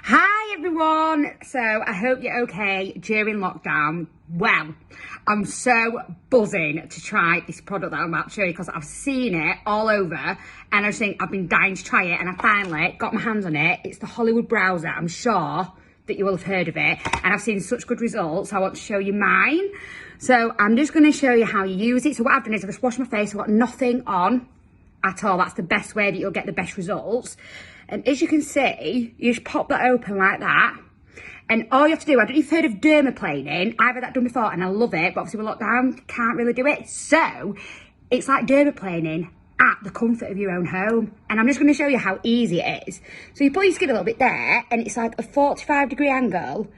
Hi everyone! So I hope you're okay during lockdown. Well, I'm so buzzing to try this product that I'm about to show you because I've seen it all over and I think I've been dying to try it and I finally got my hands on it. It's the Hollywood Browzer. I'm sure that you will have heard of it and I've seen such good results. I want to show you mine. So I'm just going to show you how you use it. So what I've done is I've just washed my face. I've got nothing on at all. That's the best way that you'll get the best results. And as you can see, you just pop that open like that. And all you have to do, I don't know if you've heard of dermaplaning. I've had that done before and I love it, but obviously with lockdown, can't really do it. So it's like dermaplaning at the comfort of your own home. And I'm just going to show you how easy it is. So you put your skin a little bit there and it's like a 45-degree angle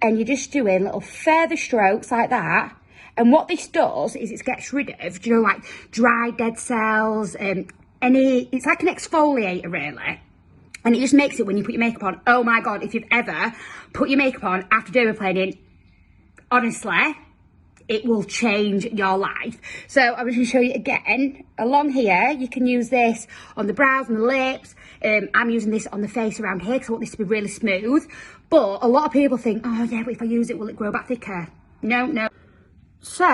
and you're just doing little feather strokes like that. And what this does is it gets rid of, you know, like dry dead cells, it's like an exfoliator really. And it just makes it when you put your makeup on, oh my God, if you've ever put your makeup on after dermaplaning, honestly, it will change your life. So I'm just gonna show you again. Along here, you can use this on the brows and the lips. I'm using this on the face around here because I want this to be really smooth. But a lot of people think, oh yeah, but if I use it, will it grow back thicker? No. So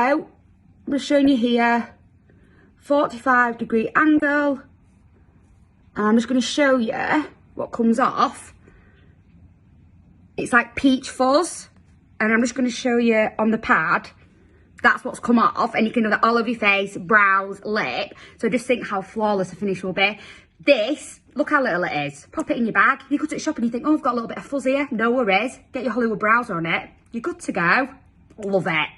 I'm just showing you here, 45-degree angle. And I'm just gonna show you what comes off. It's like peach fuzz, and I'm just going to show you on the pad. That's what's come off, and you can do that all over your face, brows, lip. So just think how flawless the finish will be. This, look how little it is. Pop it in your bag. You go to the shop and you think, oh, I've got a little bit of fuzz here. No worries. Get your Hollywood Browzer on it. You're good to go. Love it.